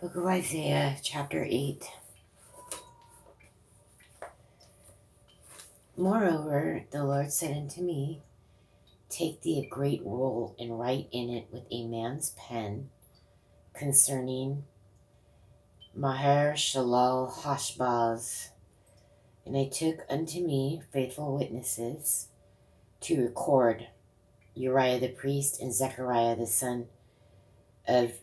Book of Isaiah, chapter 8. Moreover, the Lord said unto me, Take thee a great roll, and write in it with a man's pen concerning Maher Shalal Hashbaz. And I took unto me faithful witnesses to record Uriah the priest and Zechariah the son of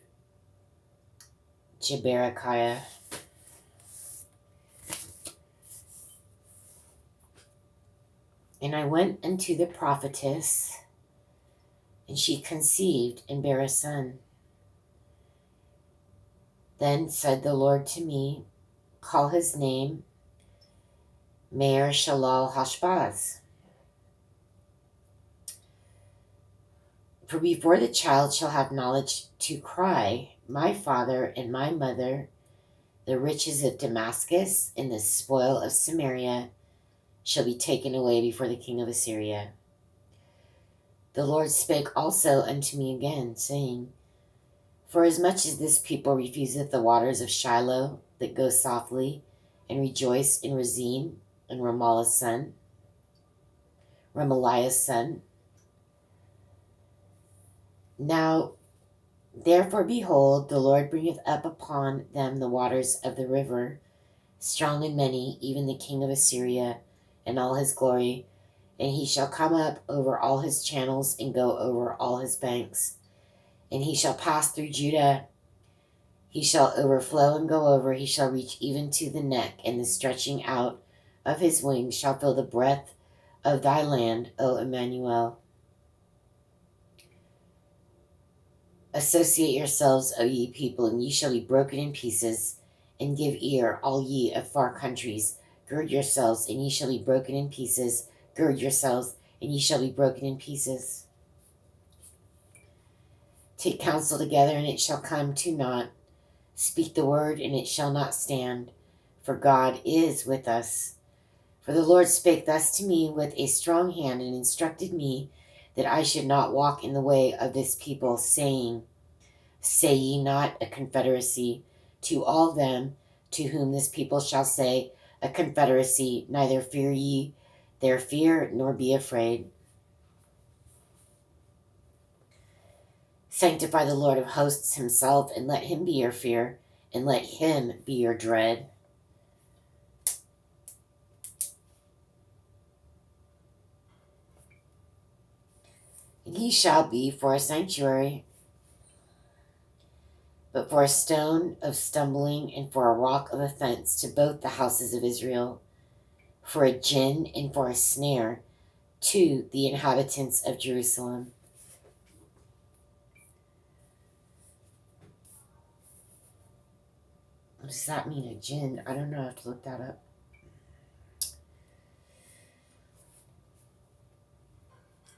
Jeberechiah. And I went unto the prophetess, and she conceived and bare a son. Then said the Lord to me, Call his name Maher Shalal Hashbaz. For before the child shall have knowledge to cry, my father and my mother, the riches of Damascus and the spoil of Samaria shall be taken away before the king of Assyria. The Lord spake also unto me again, saying, Forasmuch as this people refuseth the waters of Shiloh that go softly, and rejoice in Rezin and Remaliah's son. Now, therefore, behold, the Lord bringeth up upon them the waters of the river, strong and many, even the king of Assyria, and all his glory. And he shall come up over all his channels, and go over all his banks. And he shall pass through Judah. He shall overflow and go over. He shall reach even to the neck, and the stretching out of his wings shall fill the breadth of thy land, O Emmanuel. Associate yourselves, O ye people, and ye shall be broken in pieces, and give ear, all ye of far countries. Gird yourselves, and ye shall be broken in pieces. Gird yourselves, and ye shall be broken in pieces. Take counsel together, and it shall come to naught. Speak the word, and it shall not stand. For God is with us. For the Lord spake thus to me with a strong hand, and instructed me that I should not walk in the way of this people, saying, Say ye not a confederacy to all them to whom this people shall say a confederacy, neither fear ye their fear, nor be afraid. Sanctify the Lord of hosts himself, and let him be your fear, and let him be your dread. And he shall be for a sanctuary, but for a stone of stumbling, and for a rock of offense to both the houses of Israel, for a gin and for a snare to the inhabitants of Jerusalem. What does that mean, a gin? I don't know. I have to look that up.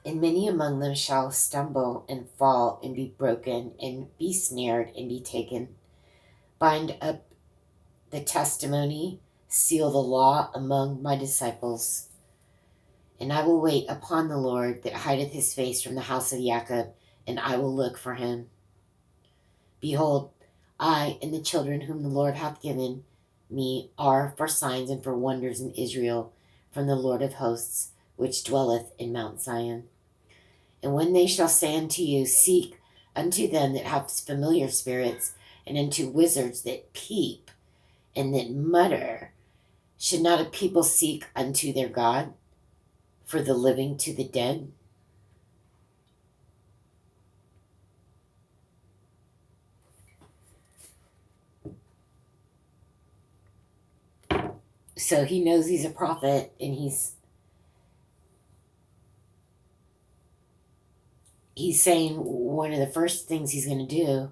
And many among them shall stumble and fall and be broken and be snared and be taken. Bind up the testimony, seal the law among my disciples. And I will wait upon the Lord that hideth his face from the house of Jacob, and I will look for him. Behold, I and the children whom the Lord hath given me are for signs and for wonders in Israel from the Lord of hosts, which dwelleth in Mount Zion. And when they shall say unto you, Seek unto them that have familiar spirits, and unto wizards that peep and that mutter, should not a people seek unto their God, for the living to the dead? So he knows he's a prophet, and he's saying one of the first things he's going to do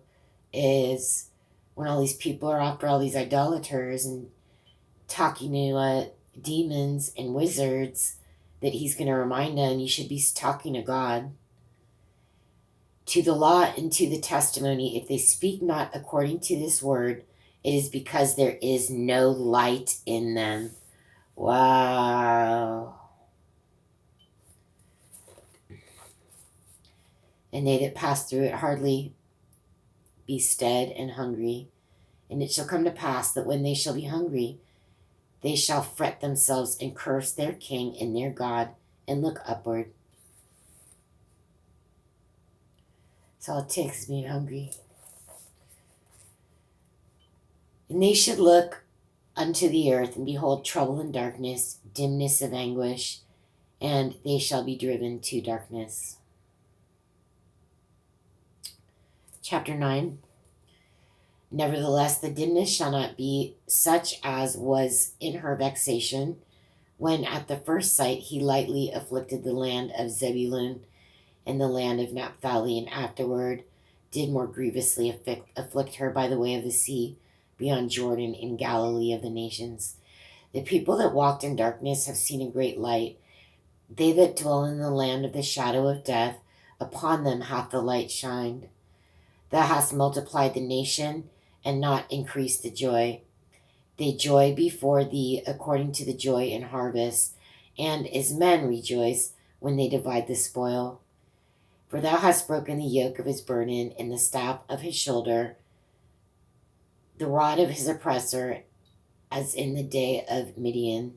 is, when all these people are after all these idolaters and talking to demons and wizards, that he's going to remind them, you should be talking to God. To the law and to the testimony, if they speak not according to this word, it is because there is no light in them. Wow. And they that pass through it hardly be stead and hungry, And it shall come to pass that when they shall be hungry, they shall fret themselves and curse their king and their God and look upward. That's all it takes is being hungry. And they should look unto the earth and behold trouble and darkness, dimness of anguish, and they shall be driven to darkness. Chapter 9. Nevertheless, the dimness shall not be such as was in her vexation, when at the first sight he lightly afflicted the land of Zebulun and the land of Naphtali, and afterward did more grievously afflict her by the way of the sea, beyond Jordan, in Galilee of the nations. The people that walked in darkness have seen a great light. They that dwell in the land of the shadow of death, upon them hath the light shined. Thou hast multiplied the nation, and not increased the joy. They joy before thee according to the joy in harvest, and as men rejoice when they divide the spoil. For thou hast broken the yoke of his burden, and the staff of his shoulder, the rod of his oppressor, as in the day of Midian.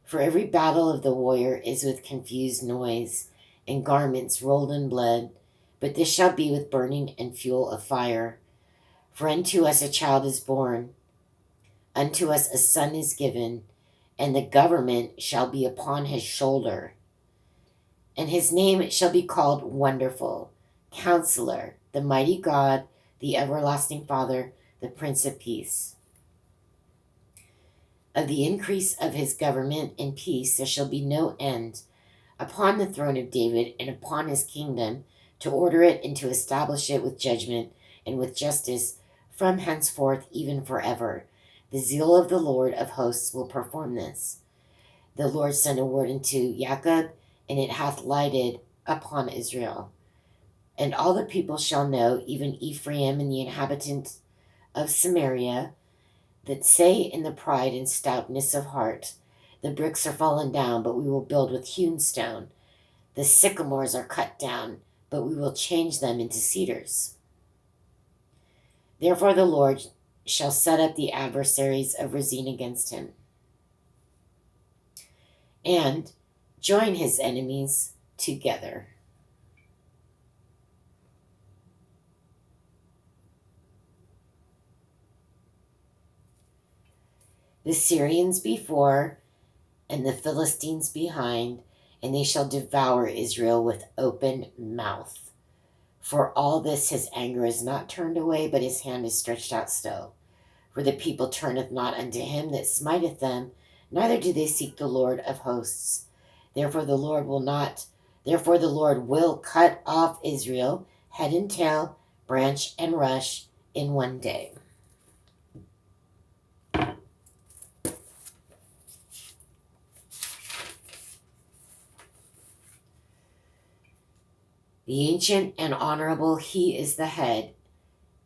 For every battle of the warrior is with confused noise, and garments rolled in blood, but this shall be with burning and fuel of fire. For unto us a child is born, unto us a son is given, and the government shall be upon his shoulder. And his name shall be called Wonderful, Counselor, the Mighty God, the Everlasting Father, the Prince of Peace. Of the increase of his government and peace there shall be no end, upon the throne of David and upon his kingdom, to order it and to establish it with judgment and with justice from henceforth even forever. The zeal of the Lord of hosts will perform this. The Lord sent a word unto Jacob, and it hath lighted upon Israel. And all the people shall know, even Ephraim and the inhabitants of Samaria, that say in the pride and stoutness of heart, the bricks are fallen down, but we will build with hewn stone. The sycamores are cut down, but we will change them into cedars. Therefore the Lord shall set up the adversaries of Rezin against him, and join his enemies together. The Syrians before, and the Philistines behind, and they shall devour Israel with open mouth. For all this his anger is not turned away, but his hand is stretched out still. For the people turneth not unto him that smiteth them, neither do they seek the Lord of hosts. Therefore the Lord will cut off Israel, head and tail, branch and rush, in one day. The ancient and honorable, he is the head,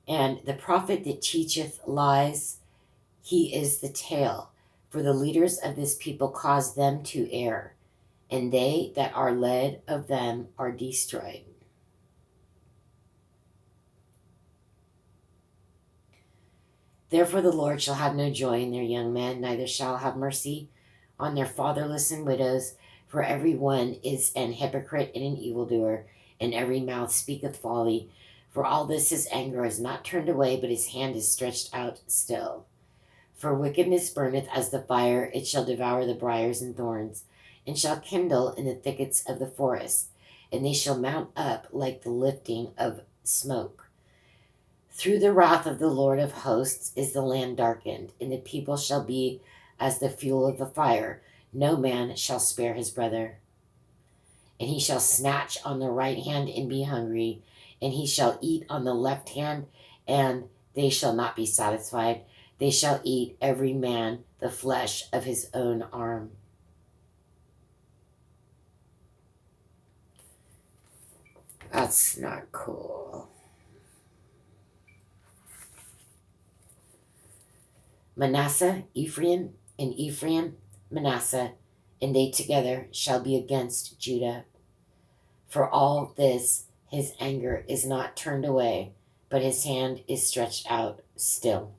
and the prophet that teacheth lies, he is the tail. For the leaders of this people cause them to err, and they that are led of them are destroyed. Therefore the Lord shall have no joy in their young men, neither shall have mercy on their fatherless and widows, for every one is an hypocrite and an evildoer, and every mouth speaketh folly. For all this his anger is not turned away, but his hand is stretched out still. For wickedness burneth as the fire, it shall devour the briars and thorns, and shall kindle in the thickets of the forest, and they shall mount up like the lifting of smoke. Through the wrath of the Lord of hosts is the land darkened, and the people shall be as the fuel of the fire. No man shall spare his brother. And he shall snatch on the right hand and be hungry, and he shall eat on the left hand, and they shall not be satisfied. They shall eat every man the flesh of his own arm. That's not cool. Manasseh, Ephraim, and Ephraim, Manasseh, and they together shall be against Judah. For all this his anger is not turned away, but his hand is stretched out still.